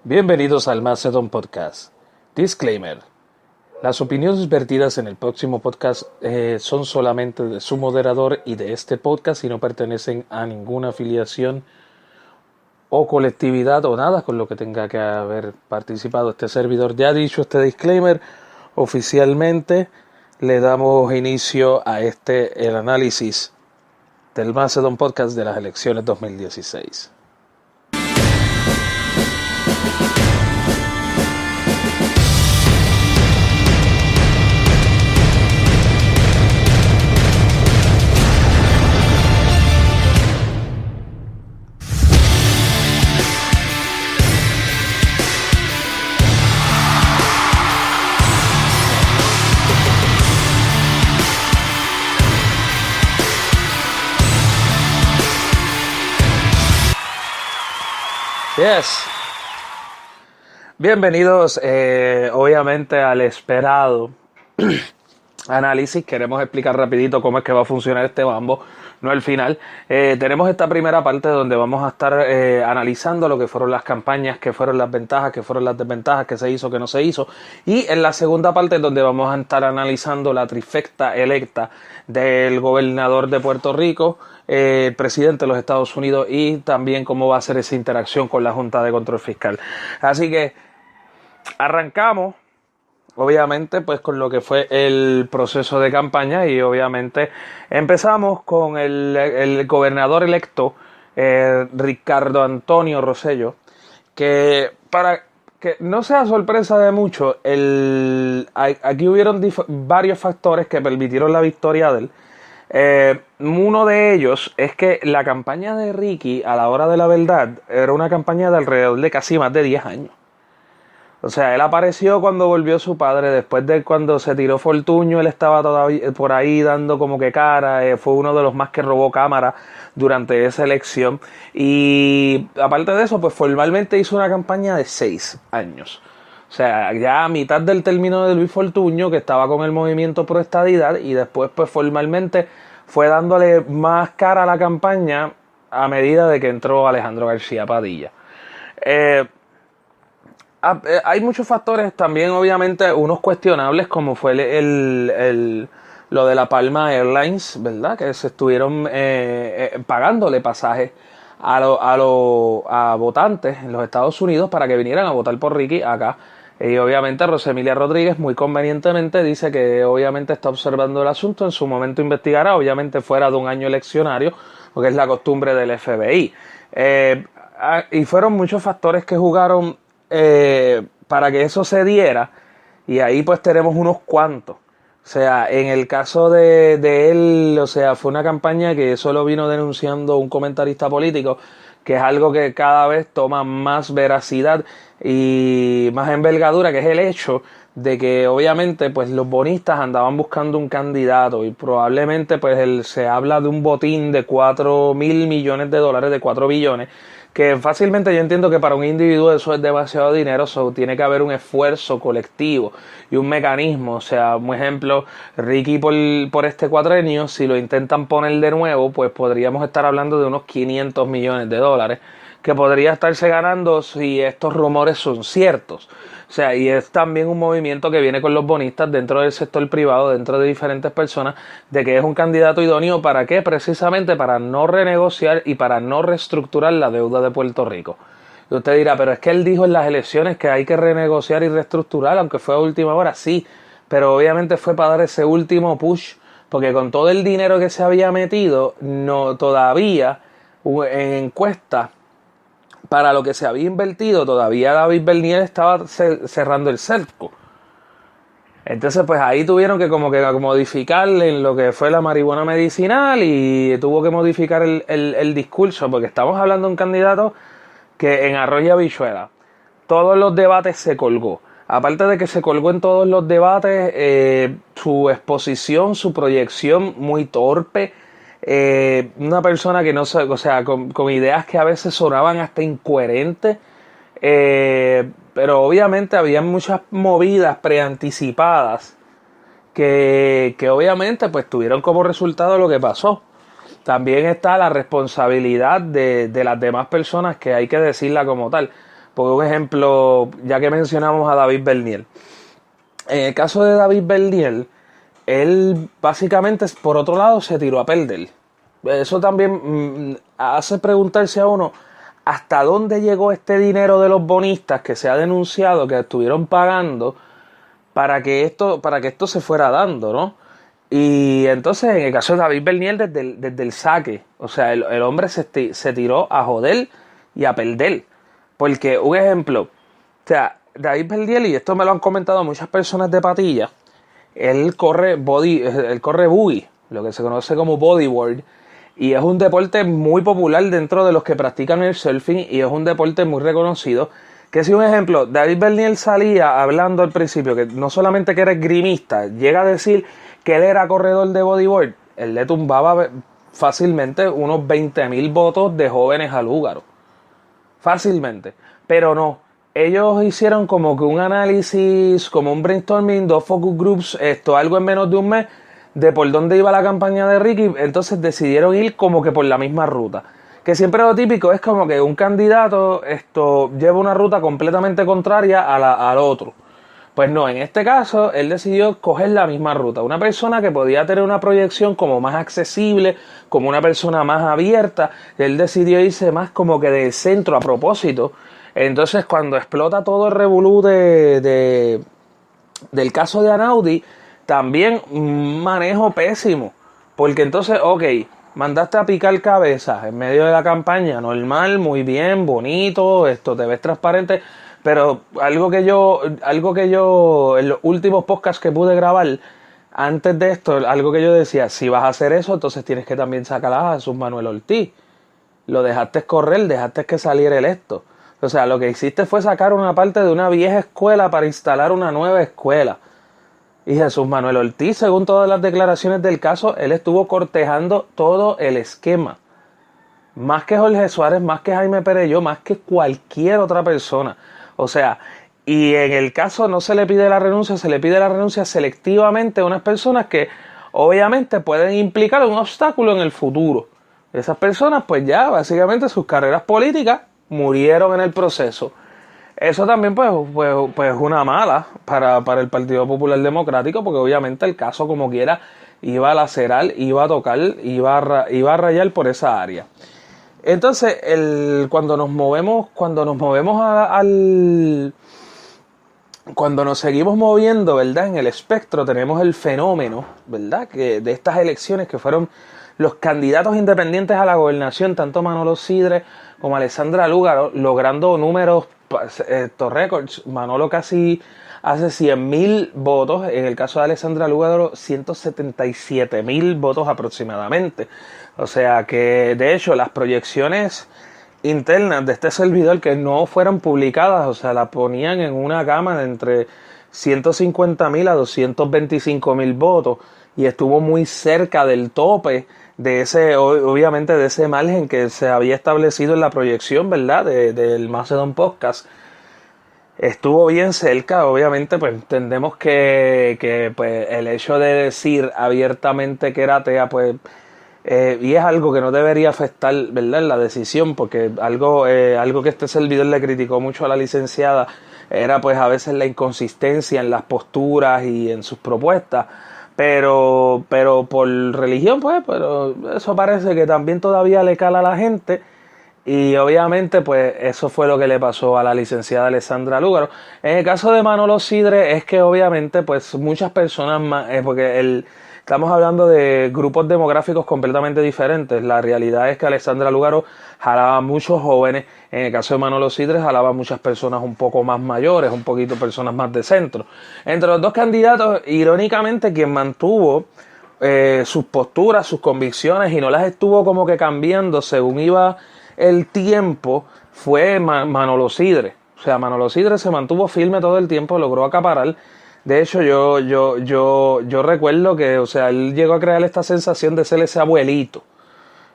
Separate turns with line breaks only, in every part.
Bienvenidos al Macedon Podcast. Disclaimer. Las opiniones vertidas en el próximo podcast son solamente de su moderador y de este podcast y no pertenecen a ninguna afiliación o colectividad o nada con lo que tenga que haber participado este servidor. Ya dicho este disclaimer, oficialmente le damos inicio a el análisis del Macedon Podcast de las elecciones 2016. Yes. Bienvenidos obviamente al esperado análisis. Queremos explicar rapidito cómo es que va a funcionar este mambo, no el final. Tenemos esta primera parte donde vamos a estar analizando lo que fueron las campañas, qué fueron las ventajas, qué fueron las desventajas, qué se hizo, qué no se hizo. Y en la segunda parte donde vamos a estar analizando la trifecta electa del gobernador de Puerto Rico, el presidente de los Estados Unidos y también cómo va a ser esa interacción con la Junta de Control Fiscal. Así que arrancamos obviamente pues con lo que fue el proceso de campaña y obviamente empezamos con el gobernador electo Ricardo Antonio Rosselló, que para que no sea sorpresa de mucho, aquí hubieron varios factores que permitieron la victoria de él. Uno de ellos es que la campaña de Ricky, a la hora de la verdad, era una campaña de alrededor de casi más de 10 años. O sea, él apareció cuando volvió su padre, después de cuando se tiró Fortuño, él estaba todavía por ahí dando como que cara, fue uno de los más que robó cámara durante esa elección. Y aparte de eso, pues formalmente hizo una campaña de 6 años. O sea, ya a mitad del término de Luis Fortuño, que estaba con el movimiento pro estadidad, y después pues formalmente fue dándole más cara a la campaña a medida de que entró Alejandro García Padilla. Hay muchos factores también, obviamente, unos cuestionables, como fue lo de la Palma Airlines, ¿verdad? Que se estuvieron pagándole pasajes a votantes en los Estados Unidos para que vinieran a votar por Ricky acá. Y obviamente Rosemilia Rodríguez muy convenientemente dice que obviamente está observando el asunto, en su momento investigará, obviamente fuera de un año eleccionario, porque es la costumbre del FBI. Y fueron muchos factores que jugaron para que eso se diera, y ahí pues tenemos unos cuantos. O sea, en el caso de él, o sea, fue una campaña que solo vino denunciando un comentarista político, que es algo que cada vez toma más veracidad y más envergadura, que es el hecho de que obviamente pues los bonistas andaban buscando un candidato y probablemente pues se habla de un botín de 4.000 millones de dólares, de 4 billones, que fácilmente yo entiendo que para un individuo eso es demasiado dinero, tiene que haber un esfuerzo colectivo y un mecanismo. O sea, un ejemplo, Ricky por este cuatrenio, si lo intentan poner de nuevo, pues podríamos estar hablando de unos 500 millones de dólares, que podría estarse ganando si estos rumores son ciertos. O sea, y es también un movimiento que viene con los bonistas dentro del sector privado, dentro de diferentes personas, de que es un candidato idóneo. ¿Para qué? Precisamente para no renegociar y para no reestructurar la deuda de Puerto Rico. Y usted dirá, pero es que él dijo en las elecciones que hay que renegociar y reestructurar, aunque fue a última hora, sí, pero obviamente fue para dar ese último push, porque con todo el dinero que se había metido, no todavía en encuestas, para lo que se había invertido, todavía David Bernier estaba cerrando el cerco. Entonces pues ahí tuvieron que modificarle en lo que fue la marihuana medicinal, y tuvo que modificar el discurso, porque estamos hablando de un candidato que en arroz y habichuela todos los debates se colgó. Aparte de que se colgó en todos los debates, su exposición, su proyección muy torpe. Una persona que no sé, o sea, con ideas que a veces sonaban hasta incoherentes, pero obviamente había muchas movidas preanticipadas que obviamente pues tuvieron como resultado lo que pasó. También está la responsabilidad de las demás personas, que hay que decirla como tal. Por un ejemplo, ya que mencionamos a David Bernier. En el caso de David Bernier, él básicamente, por otro lado, se tiró a perder. Eso también hace preguntarse a uno hasta dónde llegó este dinero de los bonistas que se ha denunciado que estuvieron pagando para que esto se fuera dando, ¿no? Y entonces, en el caso de David Bernier, desde el saque, o sea, el hombre se tiró a joder y a perder. Porque, un ejemplo, o sea, David Bernier, y esto me lo han comentado muchas personas de patilla, él corre buggy, lo que se conoce como bodyboard, y es un deporte muy popular dentro de los que practican el surfing y es un deporte muy reconocido. Que si un ejemplo, David Bernier salía hablando al principio que no solamente que era esgrimista, llega a decir que él era corredor de bodyboard, él le tumbaba fácilmente unos 20.000 votos de jóvenes al húgaro. Fácilmente. Pero no. Ellos hicieron como que un análisis, como un brainstorming, 2 focus groups, algo en menos de un mes, de por dónde iba la campaña de Ricky. Entonces decidieron ir como que por la misma ruta. Que siempre lo típico es como que un candidato lleva una ruta completamente contraria al otro. Pues no, en este caso él decidió coger la misma ruta. Una persona que podía tener una proyección como más accesible, como una persona más abierta. Él decidió irse más como que del centro a propósito. Entonces cuando explota todo el revolú del caso de Anaudi, también un manejo pésimo. Porque entonces, ok, mandaste a picar cabezas en medio de la campaña, normal, muy bien, bonito, te ves transparente. Pero algo que yo, en los últimos podcasts que pude grabar, antes de esto, algo que yo decía, si vas a hacer eso, entonces tienes que también sacar a Jesús Manuel Ortiz. Lo dejaste correr, dejaste que saliera electo. O sea, lo que hiciste fue sacar una parte de una vieja escuela para instalar una nueva escuela. Y Jesús Manuel Ortiz, según todas las declaraciones del caso, él estuvo cortejando todo el esquema. Más que Jorge Suárez, más que Jaime Perelló, más que cualquier otra persona. O sea, y en el caso no se le pide la renuncia, se le pide la renuncia selectivamente a unas personas que obviamente pueden implicar un obstáculo en el futuro. Esas personas pues ya básicamente sus carreras políticas murieron en el proceso. Eso también pues una mala para el Partido Popular Democrático, porque obviamente el caso como quiera iba a lacerar, iba a tocar, iba a rayar por esa área. Entonces, cuando nos seguimos moviendo, ¿verdad? En el espectro tenemos el fenómeno, ¿verdad? Que de estas elecciones que fueron los candidatos independientes a la gobernación, tanto Manolo Sidre como Alessandra Lúgaro, logrando números, estos récords. Manolo casi hace 100.000 votos, en el caso de Alessandra Lúgaro 177.000 votos aproximadamente. O sea que de hecho las proyecciones internas de este servidor que no fueron publicadas, o sea, la ponían en una gama de entre 150.000 a 225.000 votos y estuvo muy cerca del tope de ese, obviamente de ese margen que se había establecido en la proyección, ¿verdad? Del Macedon Podcast. Estuvo bien cerca, obviamente, pues entendemos que pues el hecho de decir abiertamente que era atea, pues y es algo que no debería afectar, ¿verdad?, en la decisión, porque algo que este servidor le criticó mucho a la licenciada era pues a veces la inconsistencia en las posturas y en sus propuestas, pero por religión, pues, pero eso parece que también todavía le cala a la gente. Y obviamente pues eso fue lo que le pasó a la licenciada Alessandra Lúgaro. En el caso de Manolo Sidre es que obviamente pues muchas personas más, porque estamos hablando de grupos demográficos completamente diferentes. La realidad es que Alessandra Lúgaro jalaba a muchos jóvenes, en el caso de Manolo Sidre jalaba a muchas personas un poco más mayores, un poquito personas más de centro. Entre los dos candidatos, irónicamente quien mantuvo sus posturas, sus convicciones y no las estuvo como que cambiando según iba el tiempo fue Manolo Sidre. O sea, Manolo Sidre se mantuvo firme todo el tiempo, logró acaparar. De hecho, yo recuerdo que, o sea, él llegó a crear esta sensación de ser ese abuelito,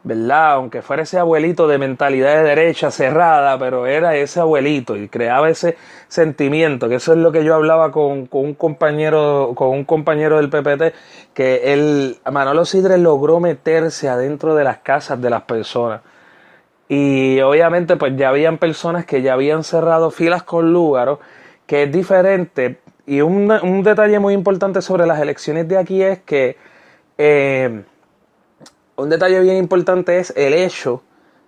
¿verdad? Aunque fuera ese abuelito de mentalidad de derecha cerrada, pero era ese abuelito y creaba ese sentimiento, que eso es lo que yo hablaba con un compañero del PPT, que Manolo Sidre logró meterse adentro de las casas de las personas. y obviamente pues ya habían personas que ya habían cerrado filas con Lúgaro, que es diferente. Y un detalle muy importante sobre las elecciones de aquí es que un detalle bien importante es el hecho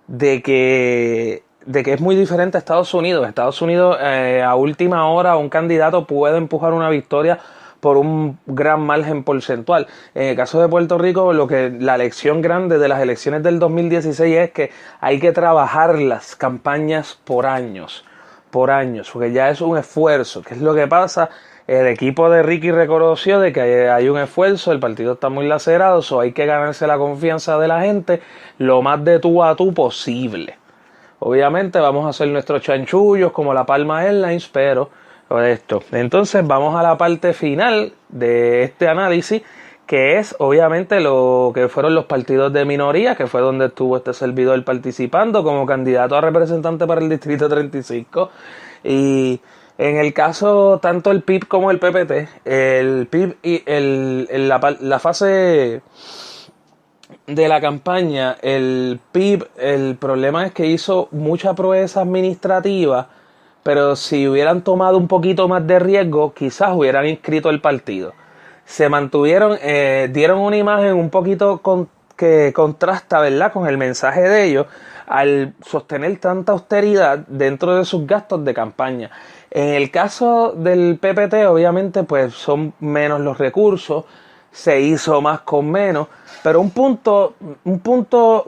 de que es muy diferente a Estados Unidos. Estados Unidos a última hora un candidato puede empujar una victoria por un gran margen porcentual. En el caso de Puerto Rico, la lección grande de las elecciones del 2016 es que hay que trabajar las campañas por años, porque ya es un esfuerzo. ¿Qué es lo que pasa? El equipo de Ricky reconoció de que hay un esfuerzo, el partido está muy lacerado, hay que ganarse la confianza de la gente lo más de tú a tú posible. Obviamente vamos a hacer nuestros chanchullos como la Palma Airlines, pero esto. Entonces vamos a la parte final de este análisis, que es obviamente lo que fueron los partidos de minoría, que fue donde estuvo este servidor participando como candidato a representante para el Distrito 35. Y en el caso tanto el PIB como el PPT, el PIB y la fase de la campaña, el PIB, el problema es que hizo mucha proeza administrativa, pero si hubieran tomado un poquito más de riesgo, quizás hubieran inscrito el partido. Se mantuvieron, dieron una imagen un poquito que contrasta, ¿verdad?, con el mensaje de ellos al sostener tanta austeridad dentro de sus gastos de campaña. En el caso del PPT, obviamente, pues son menos los recursos, se hizo más con menos, pero un punto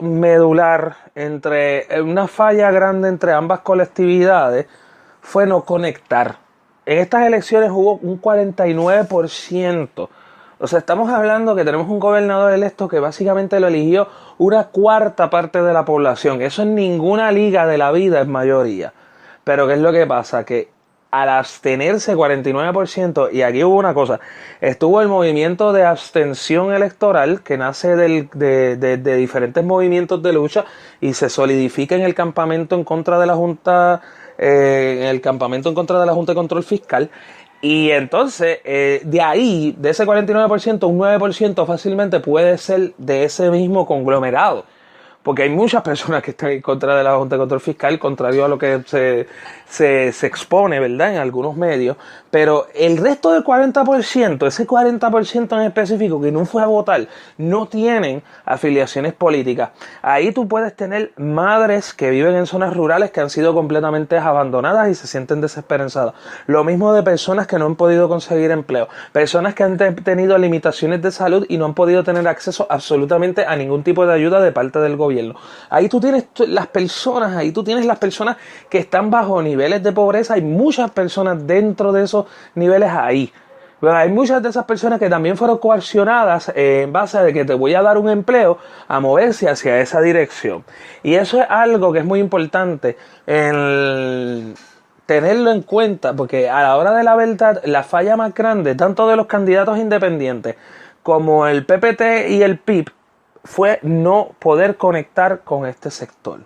medular una falla grande entre ambas colectividades fue no conectar. En estas elecciones hubo un 49%. O sea, estamos hablando que tenemos un gobernador electo que básicamente lo eligió una cuarta parte de la población. Eso en ninguna liga de la vida es mayoría. Pero ¿qué es lo que pasa? Que al abstenerse 49%, y aquí hubo una cosa, estuvo el movimiento de abstención electoral que nace de diferentes movimientos de lucha y se solidifica en el campamento en contra de la Junta, de Control Fiscal. Y entonces, de ahí, de ese 49%, un 9% fácilmente puede ser de ese mismo conglomerado. Porque hay muchas personas que están en contra de la Junta de Control Fiscal, contrario a lo que se expone, ¿verdad?, en algunos medios. Pero el resto del 40%, ese 40% en específico que no fue a votar, no tienen afiliaciones políticas. Ahí tú puedes tener madres que viven en zonas rurales que han sido completamente abandonadas y se sienten desesperanzadas. Lo mismo de personas que no han podido conseguir empleo. Personas que han tenido limitaciones de salud y no han podido tener acceso absolutamente a ningún tipo de ayuda de parte del gobierno. Ahí tú tienes las personas que están bajo niveles de pobreza. Hay muchas personas dentro de esos niveles ahí. Pero hay muchas de esas personas que también fueron coaccionadas en base a de que te voy a dar un empleo a moverse hacia esa dirección. Y eso es algo que es muy importante tenerlo en cuenta, porque a la hora de la verdad, la falla más grande, tanto de los candidatos independientes como el PPT y el PIB, fue no poder conectar con este sector.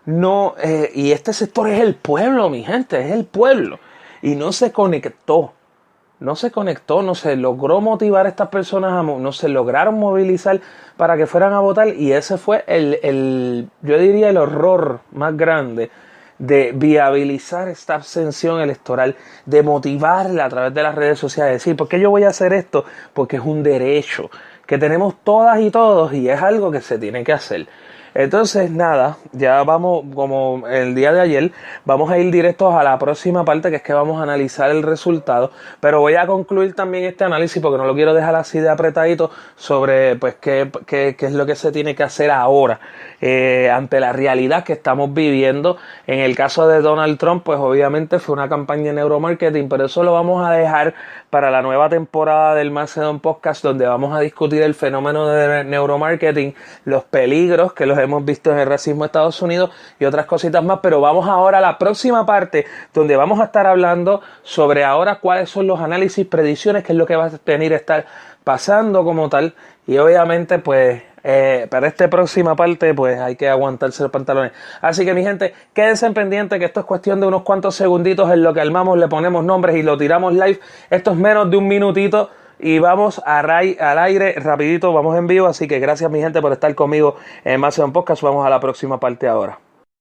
Y este sector es el pueblo, mi gente, es el pueblo. Y no se conectó, no se logró motivar a estas personas, no se lograron movilizar para que fueran a votar. Y ese fue yo diría, el horror más grande de viabilizar esta abstención electoral, de motivarla a través de las redes sociales, decir, ¿por qué yo voy a hacer esto? Porque es un derecho que tenemos todas y todos y es algo que se tiene que hacer. Entonces nada, ya vamos, como el día de ayer, vamos a ir directos a la próxima parte, que es que vamos a analizar el resultado, pero voy a concluir también este análisis porque no lo quiero dejar así de apretadito sobre pues qué es lo que se tiene que hacer ahora ante la realidad que estamos viviendo. En el caso de Donald Trump, pues obviamente fue una campaña de neuromarketing, pero eso lo vamos a dejar para la nueva temporada del Macedon Podcast, donde vamos a discutir el fenómeno de neuromarketing, los peligros que los hemos visto en el racismo de Estados Unidos y otras cositas más. Pero vamos ahora a la próxima parte, donde vamos a estar hablando sobre ahora cuáles son los análisis, predicciones, qué es lo que va a estar pasando como tal. Y obviamente pues para esta próxima parte pues hay que aguantarse los pantalones. Así que mi gente, quédense pendientes que esto es cuestión de unos cuantos segunditos en lo que armamos, le ponemos nombres y lo tiramos live. Esto es menos de un minutito y vamos al aire rapidito, vamos en vivo. Así que gracias mi gente por estar conmigo en Macedon Podcast. Vamos a la próxima parte ahora.